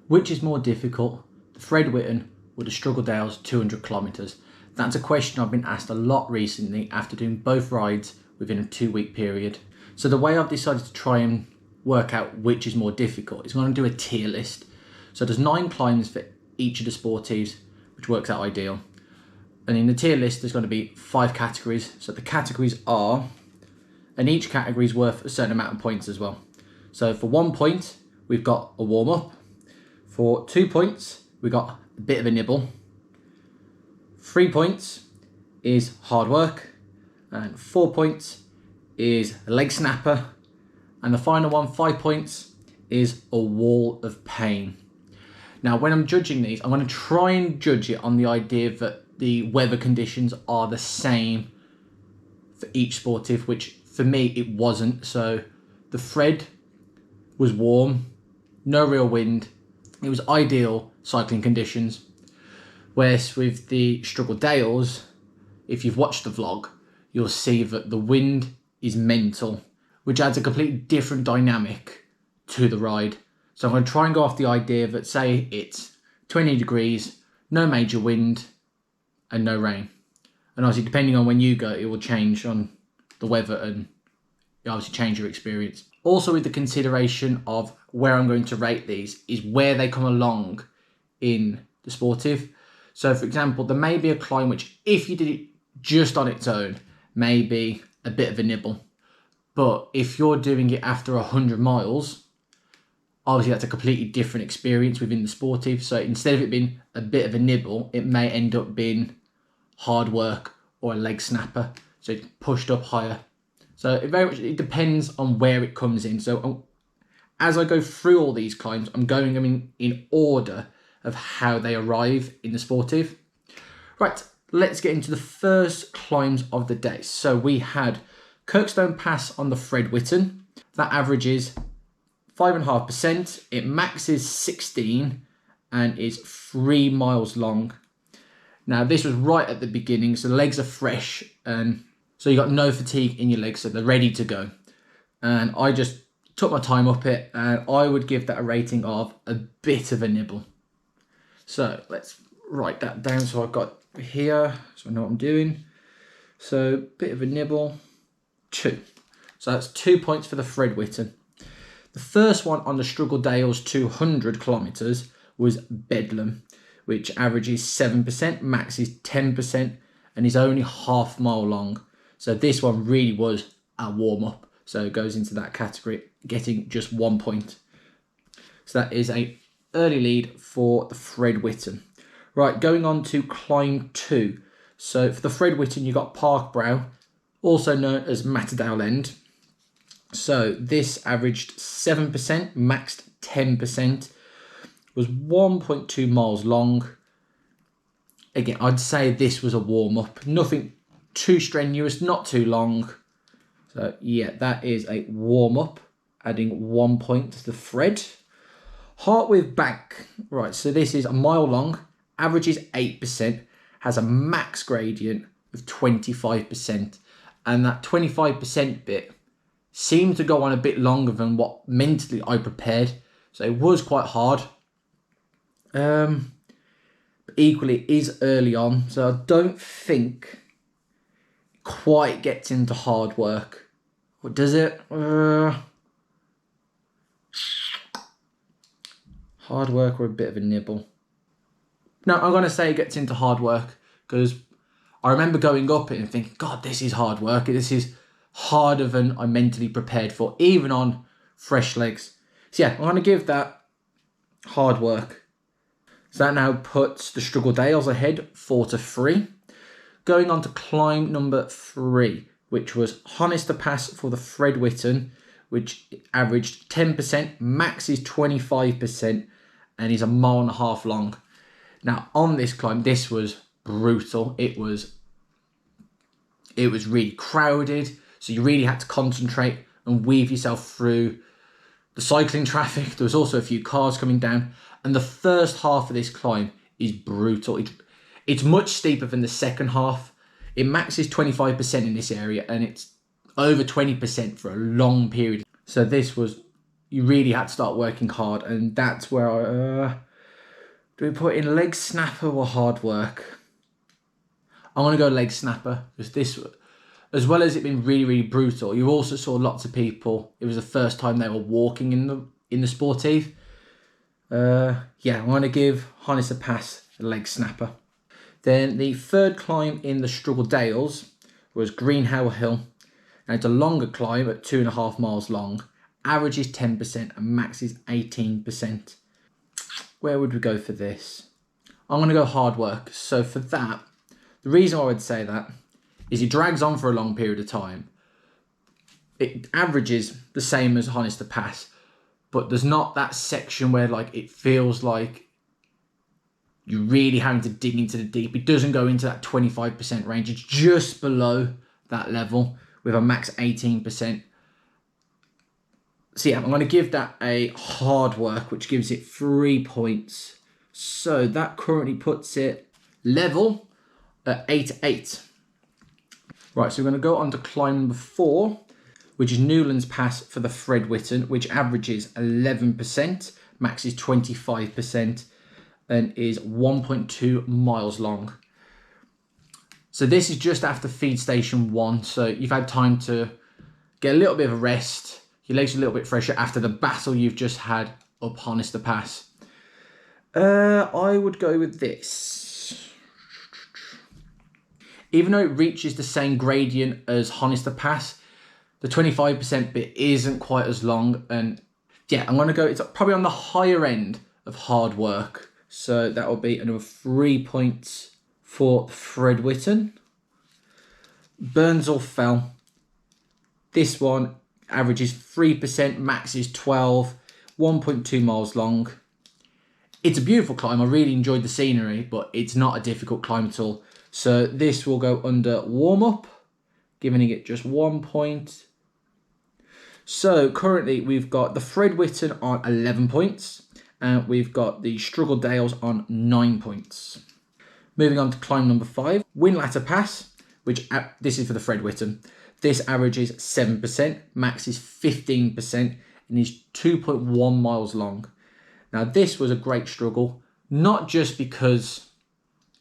Which is more difficult, the Fred Whitton or the Struggle Dales 200 kilometres? That's a question I've been asked a lot recently after doing both rides within a 2-week period. So the way I've decided to try and work out which is more difficult is I'm going to do a tier list. So there's 9 climbs for each of the sportives, which works out ideal. And in the tier list, there's going to be 5 categories. So the categories are, and each category is worth a certain amount of points as well. So for 1 point, we've got a warm-up. For 2 points, we've got a bit of a nibble. 3 points is hard work. And 4 points is a leg snapper. And the final one, 5 points, is a wall of pain. Now, when I'm judging these, I'm going to try and judge it on the idea that the weather conditions are the same for each sportive, which for me, it wasn't. So the Fred was warm, no real wind. It was ideal cycling conditions. Whereas with the Struggle Dales, if you've watched the vlog, you'll see that the wind is mental, which adds a completely different dynamic to the ride. So I'm going to try and go off the idea that, say, it's 20 degrees, no major wind, and no rain. And obviously, depending on when you go, it will change on the weather and obviously change your experience. Also, with the consideration of where I'm going to rate these is where they come along in the sportive. So, for example, there may be a climb which, if you did it just on its own, may be a bit of a nibble. But if you're doing it after 100 miles, obviously that's a completely different experience within the sportive. So instead of it being a bit of a nibble, it may end up being hard work or a leg snapper. So it's pushed up higher. So it depends on where it comes in. So as I go through all these climbs, I'm going them in order of how they arrive in the sportive. Right, let's get into the first climbs of the day. So we had Kirkstone Pass on the Fred Whitton. That averages 5.5%. It maxes 16 and is 3 miles long. Now this was right at the beginning, so the legs are fresh and so you got no fatigue in your legs, so they're ready to go. And I just took my time up it, and I would give that a rating of a bit of a nibble. So let's write that down so I've got here, so I know what I'm doing. So bit of a nibble, 2. So that's 2 points for the Fred Whitton. The first one on the Struggle Dales 200 kilometres was Bedum, which averages 7%, max is 10%, and is only half mile long. So this one really was a warm-up. So it goes into that category, getting just 1 point. So that is a early lead for the Fred Whitton. Right, going on to climb 2. So for the Fred Whitton, you got Park Rash, also known as Matadale End. So this averaged 7%, maxed 10%, was 1.2 miles long. Again, I'd say this was a warm-up. Nothing too strenuous, not too long. So yeah, that is a warm-up, adding 1 point to the Fred. Hartwith Bank. Right, so this is a mile long, averages 8%, has a max gradient of 25%. And that 25% bit seemed to go on a bit longer than what mentally I prepared. So it was quite hard. But equally, it is early on. So I don't think it quite gets into hard work. Or does it? Hard work or a bit of a nibble? No, I'm going to say it gets into hard work because I remember going up it and thinking, God, this is hard work. This is harder than I mentally prepared for, even on fresh legs. So yeah, I'm going to give that hard work. So that now puts the Struggle Dales ahead 4-3. Going on to climb number 3, which was Honister Pass for the Fred Whitton, which averaged 10%, max is 25%, and is a 1.5 miles long. Now on this climb, this was brutal. It was really crowded, so you really had to concentrate and weave yourself through the cycling traffic. There was also a few cars coming down, and the first half of this climb is brutal. It's much steeper than the second half. It maxes 25% in this area, and it's over 20% for a long period. So this was you really had to start working hard, and that's where do we put in leg snapper or hard work? I'm going to go leg snapper, because this, as well as it being really, really brutal, you also saw lots of people, it was the first time they were walking in the sportive. Yeah, I'm going to give Honister Pass a leg snapper. Then the third climb in the Struggle Dales was Greenhow Hill, and it's a longer climb at 2.5 miles long. Average is 10% and max is 18%. Where would we go for this? I'm going to go hard work. So for that, the reason I would say that is it drags on for a long period of time. It averages the same as Honister Pass, but there's not that section where like it feels like you're really having to dig into the deep. It doesn't go into that 25% range. It's just below that level with a max 18%. So yeah, I'm going to give that a hard work, which gives it 3 points. So that currently puts it level at 8-8. Right, so we're going to go on to climb number 4, which is Newlands Pass for the Fred Whitton, which averages 11%, max is 25%, and is 1.2 miles long. So this is just after feed station 1, so you've had time to get a little bit of a rest, your legs are a little bit fresher after the battle you've just had up Honister Pass. I would go with this. Even though it reaches the same gradient as Honister Pass, the 25% bit isn't quite as long, and yeah, I'm going to go, it's probably on the higher end of hard work. So that will be another 3 points for Fred Whitton. Burnsall Fell. This one averages 3%, max is 12, 1.2 miles long. It's a beautiful climb. I really enjoyed the scenery, but it's not a difficult climb at all. So this will go under warm-up, giving it just 1 point. So currently we've got the Fred Whitton on 11 points. And we've got the Struggle Dales on 9 points. Moving on to climb number 5, Whinlatter Pass, which this is for the Fred Whitton. This averages 7%, max is 15%, and is 2.1 miles long. Now this was a great struggle, not just because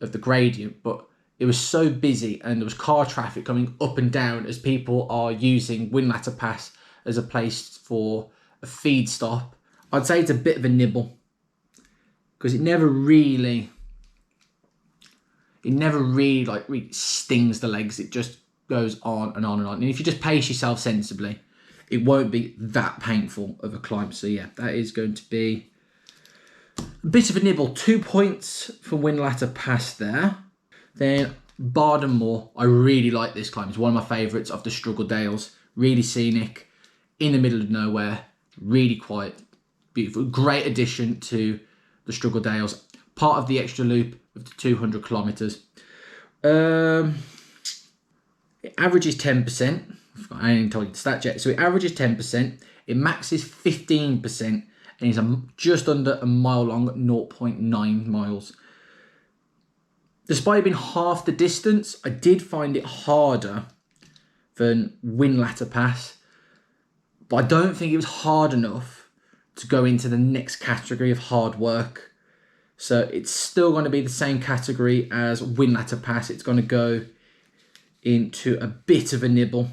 of the gradient, but it was so busy and there was car traffic coming up and down as people are using Whinlatter Pass as a place for a feed stop. I'd say it's a bit of a nibble because it never really like really stings the legs. It just goes on and on and on. And if you just pace yourself sensibly, it won't be that painful of a climb. So yeah, that is going to be a bit of a nibble. 2 points for Whinlatter Pass there. Then Bedum Moor. I really like this climb. It's one of my favourites of the Struggle Dales. Really scenic, in the middle of nowhere, really quiet. Beautiful, great addition to the Struggle Dales. Part of the extra loop of the 200 kilometres. It averages 10%. I ain't even told you the stat yet. So it averages 10%. It maxes 15% and is just under a mile long, 0.9 miles. Despite it being half the distance, I did find it harder than Whinlatter Pass. But I don't think it was hard enough to go into the next category of hard work. So it's still going to be the same category as Whinlatter Pass. It's going to go into a bit of a nibble,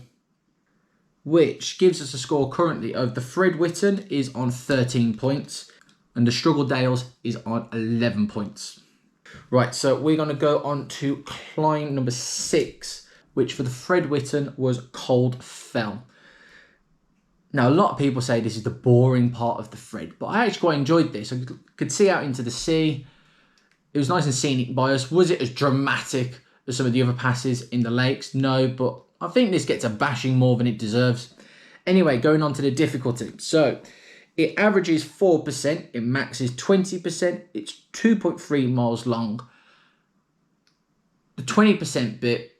which gives us a score currently of the Fred Whitton is on 13 points and the Struggle Dales is on 11 points. Right, so we're going to go on to climb number 6, which for the Fred Whitton was Cold Fell. Now, a lot of people say this is the boring part of the Fred, but I actually quite enjoyed this. I could see out into the sea. It was nice and scenic by us. Was it as dramatic as some of the other passes in the lakes? No, but I think this gets a bashing more than it deserves. Anyway, going on to the difficulty. So, it averages 4%, it maxes 20%, it's 2.3 miles long. The 20% bit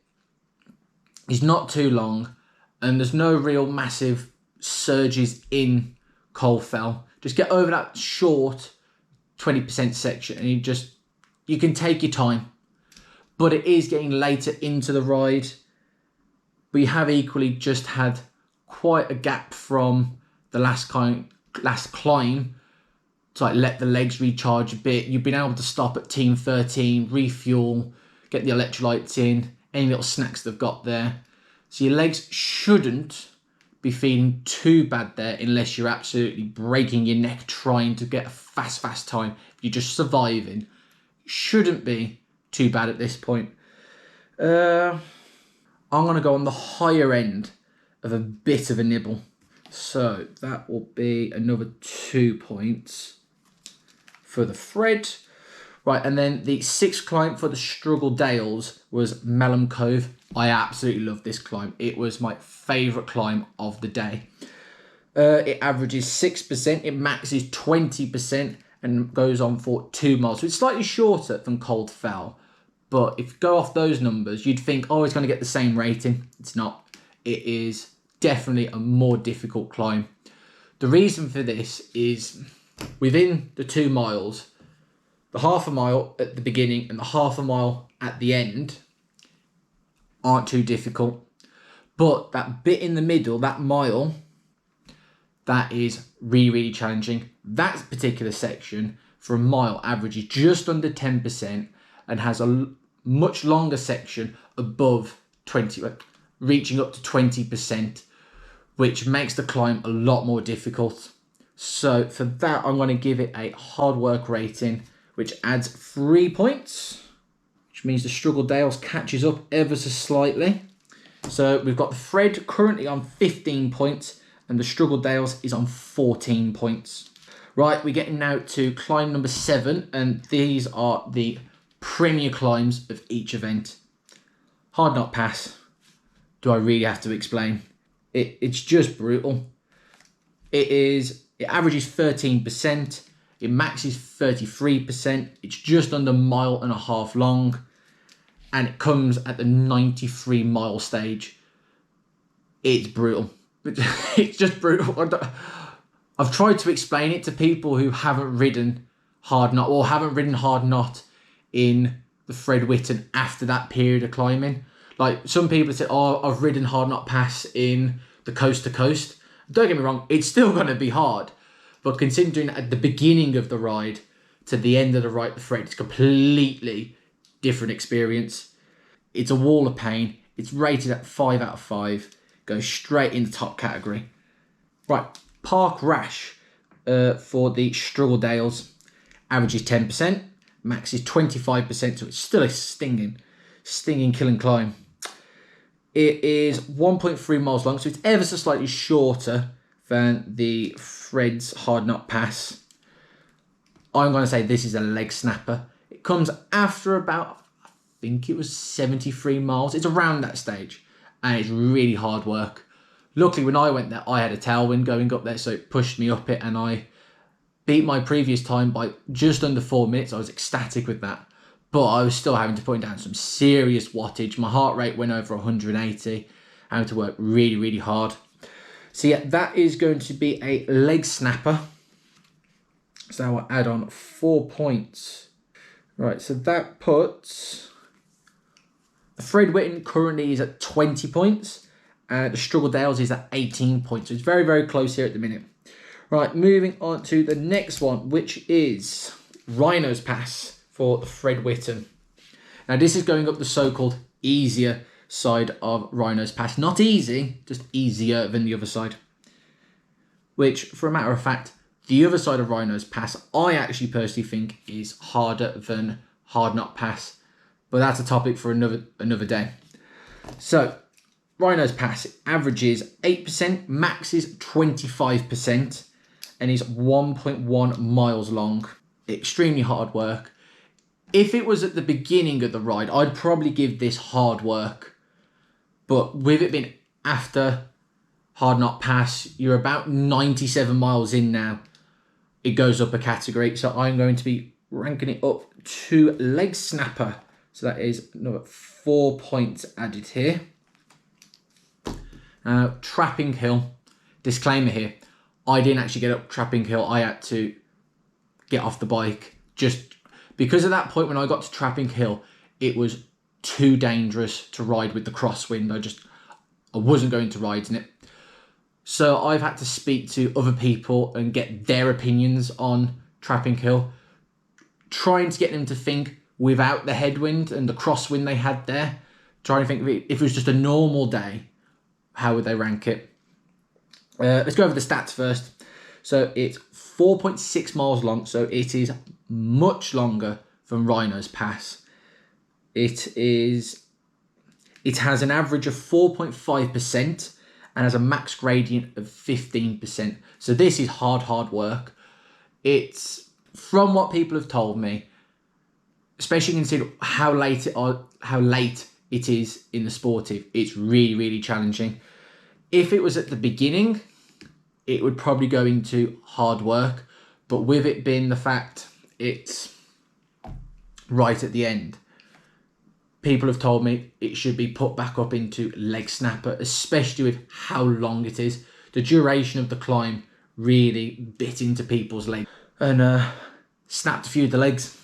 is not too long, and there's no real massive surges in Cold Fell. Just get over that short 20% section and you can take your time. But it is getting later into the ride. But you have equally just had quite a gap from the last climb last climb to like let the legs recharge a bit. You've been able to stop at Team 13, refuel, get the electrolytes in, any little snacks they've got there. So your legs shouldn't be feeling too bad there unless you're absolutely breaking your neck trying to get a fast time. If you're just surviving, shouldn't be too bad at this point. I'm going to go on the higher end of a bit of a nibble. So that will be another 2 points for the Fred. Right, and then the 6th climb for the Struggle Dales was Malham Cove. I absolutely love this climb. It was my favourite climb of the day. It averages 6%, it maxes 20% and goes on for 2 miles. So it's slightly shorter than Cold Fell. But if you go off those numbers, you'd think, oh, it's going to get the same rating. It's not. It is definitely a more difficult climb. The reason for this is within the 2 miles, the half a mile at the beginning and the half a mile at the end aren't too difficult. But that bit in the middle, that mile, that is really challenging. That particular section for a mile averages just under 10% and has a much longer section above 20, reaching up to 20%, which makes the climb a lot more difficult. So for that, I'm going to give it a hard work rating, which adds 3 points, which means the Struggle Dales catches up ever so slightly. So we've got the Fred currently on 15 points and the Struggle Dales is on 14 points. Right, we're getting now to climb number 7, and these are the premier climbs of each event. Hardknott Pass. Do I really have to explain? It's just brutal. It averages 13%. It maxes 33%. It's just under 1.5 miles long. And it comes at the 93 mile stage. It's brutal. It's just brutal. I've tried to explain it to people who haven't ridden Hardknott or haven't ridden Hardknott in the Fred Whitton after that period of climbing. Like some people say, oh, I've ridden Hardknott Pass in the coast to coast. Don't get me wrong, it's still going to be hard. But considering at the beginning of the ride to the end of the ride, the Fred, it's completely different experience. It's a wall of pain. It's rated at 5 out of 5. Goes straight in the top category. Right, Park Rash for the Struggle Dales. Averages 10%. Max is 25%, so it's still a stinging killing climb. It is 1.3 miles long, so it's ever so slightly shorter than the Fred's Hardknott Pass. I'm going to say this is a leg snapper. It comes after about, I think it was 73 miles. It's around that stage, and it's really hard work. Luckily, when I went there, I had a tailwind going up there, so it pushed me up it, and I beat my previous time by just under 4 minutes. I was ecstatic with that. But I was still having to put down some serious wattage. My heart rate went over 180. Having to work really hard. So yeah, that is going to be a leg snapper. So I'll add on 4 points. Right, so that puts the Fred Whitton currently is at 20 points. And the Struggle Dales is at 18 points. So it's very close here at the minute. Right, moving on to the next one, which is Rhinos Pass for the Fred Whitton. Now this is going up the so-called easier side of Wrynose Pass. Not easy, just easier than the other side. Which, for a matter of fact, the other side of Wrynose Pass, I actually personally think is harder than Hardknott Pass. But that's a topic for another day. So, Rhinos Pass averages 8%, maxes 25%, and is 1.1 miles long. Extremely hard work. If it was at the beginning of the ride, I'd probably give this hard work. But with it being after Hardknott Pass, you're about 97 miles in now. It goes up a category. So I'm going to be ranking it up to leg snapper. So that is another 4 points added here. Trapping Hill. Disclaimer here. I didn't actually get up Trapping Hill. I had to get off the bike. Just because at that point when I got to Trapping Hill, it was too dangerous to ride with the crosswind. I wasn't going to ride in it. So I've had to speak to other people and get their opinions on Trapping Hill, trying to get them to think without the headwind and the crosswind they had there. Trying to think if it was just a normal day, how would they rank it? Let's go over the stats first. So it's 4.6 miles long, so it is much longer than Wrynose Pass. It has an average of 4.5% and has a max gradient of 15%. So this is hard work. It's, from what people have told me, especially consider how late it is in the sportive, it's really challenging. If it was at the beginning, it would probably go into hard work, but with it being the fact it's right at the end, people have told me it should be put back up into leg snapper, especially with how long it is. The duration of the climb really bit into people's legs and snapped a few of the legs.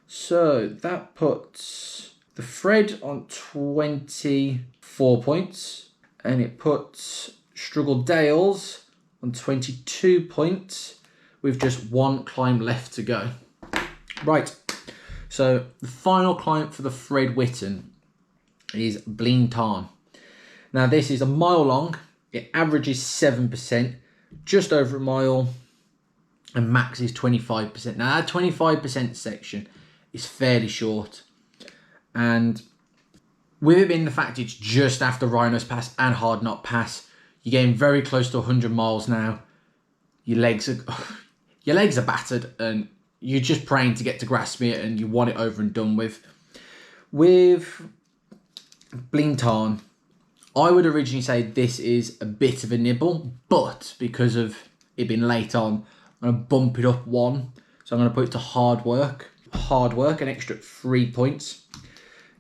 So that puts the Fred on 24 points, and it puts Struggle Dales on 22 points with just one climb left to go. Right, so the final climb for the Fred Whitton is Blle Tarn. Now this is a mile long, it averages 7%, just over a mile, and max is 25%. Now that 25% section is fairly short, and with it being the fact it's just after Wrynose Pass and Hardknott Pass, you're getting very close to 100 miles now. Your legs are battered, and you're just praying to get to Grasmere and you want it over and done with. With Blle Tarn, I would originally say this is a bit of a nibble, but because of it being late on, I'm going to bump it up one. So I'm going to put it to hard work. Hard work, an extra 3 points.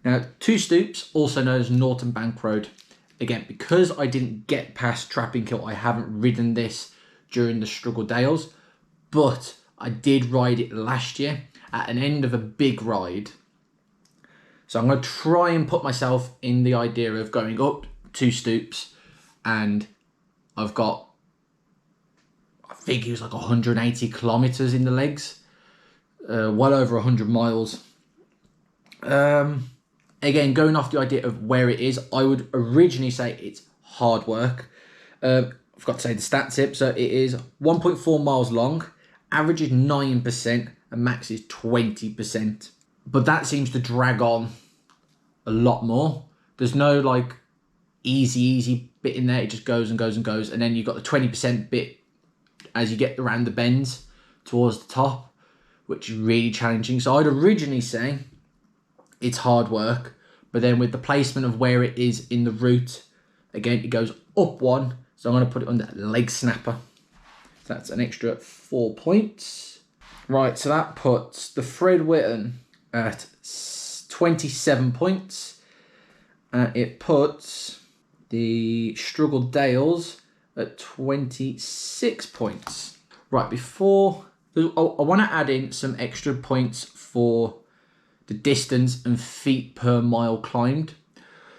Now, 2 stoops, also known as Norton Bank Road. Again, because I didn't get past Trapping Hill, I haven't ridden this during the Struggle Dales, but I did ride it last year at an end of a big ride. So I'm going to try and put myself in the idea of going up 2 stoops, and I've got, I think it was like 180 kilometres in the legs, well over 100 miles. Again, going off the idea of where it is, I would originally say it's hard work. I forgot to say the stats tip. So it is 1.4 miles long, average is 9%, and max is 20%. But that seems to drag on a lot more. There's no like easy bit in there. It just goes and goes and goes. And then you've got the 20% bit as you get around the bends towards the top, which is really challenging. So I'd originally say it's hard work, but then with the placement of where it is in the route, again, it goes up one. So I'm going to put it under leg snapper. So that's an extra 4 points. Right, so that puts the Fred Whitton at 27 points. It puts the Struggle Dales at 26 points. Right, before, I want to add in some extra points for the distance and feet per mile climbed.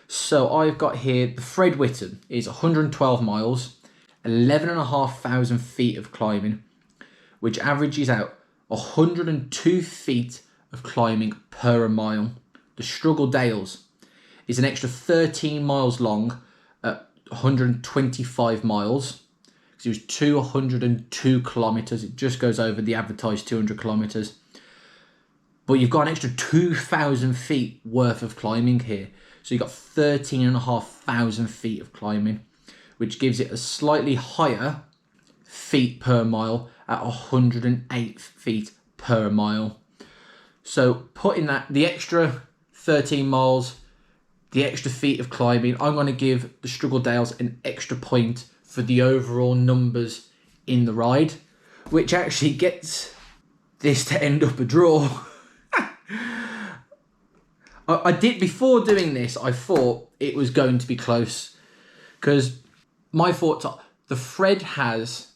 So I've got here, the Fred Whitton is 112 miles, 11,500 feet of climbing, which averages out 102 feet of climbing per mile. The Struggle Dales is an extra 13 miles long at 125 miles. Because it was 202 kilometres. It just goes over the advertised 200 kilometres. But you've got an extra 2,000 feet worth of climbing here. So you've got 13,500 feet of climbing, which gives it a slightly higher feet per mile at 108 feet per mile. So putting that, the extra 13 miles, the extra feet of climbing, I'm going to give the Struggle Dales an extra point for the overall numbers in the ride, which actually gets this to end up a draw. I did, before doing this, I thought it was going to be close, because my thoughts are the Fred has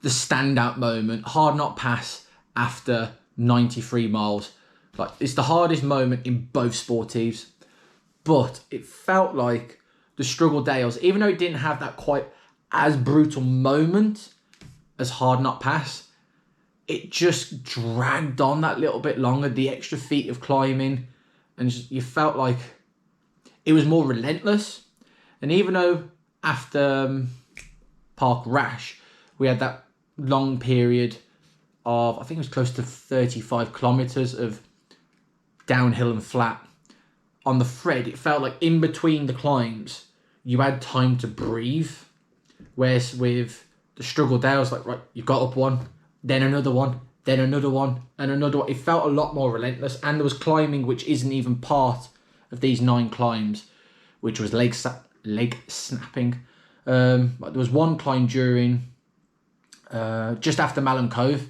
the standout moment, Hardknott Pass after 93 miles. Like, it's the hardest moment in both sportives, but it felt like the Struggle Dales, even though it didn't have that quite as brutal moment as Hardknott Pass. It just dragged on that little bit longer, the extra feet of climbing, and you felt like it was more relentless. And even though after Park Rash, we had that long period of, I think it was close to 35 kilometres of downhill and flat, on the Fred, it felt like in between the climbs, you had time to breathe. Whereas with the Struggle Dales, like, right, you got up one, then another one, then another one, and another one. It felt a lot more relentless, and there was climbing which isn't even part of these 9 climbs, which was leg snapping. There was one climb during, just after Malham Cove,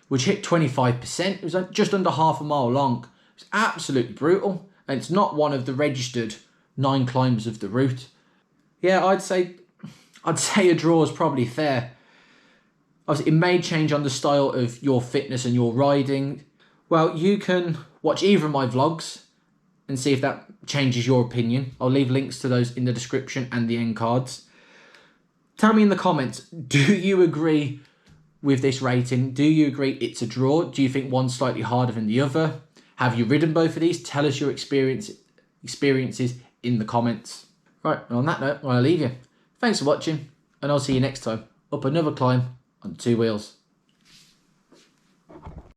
which hit 25%. It was like just under half a mile long. It's absolutely brutal, and it's not one of the registered 9 climbs of the route. Yeah, I'd say a draw is probably fair. Obviously, it may change on the style of your fitness and your riding. Well, you can watch either of my vlogs and see if that changes your opinion. I'll leave links to those in the description and the end cards. Tell me in the comments, do you agree with this rating? Do you agree it's a draw? Do you think one's slightly harder than the other? Have you ridden both of these? Tell us your experiences in the comments. Right, and on that note, I'll leave you. Thanks for watching, and I'll see you next time up another climb on 2 wheels.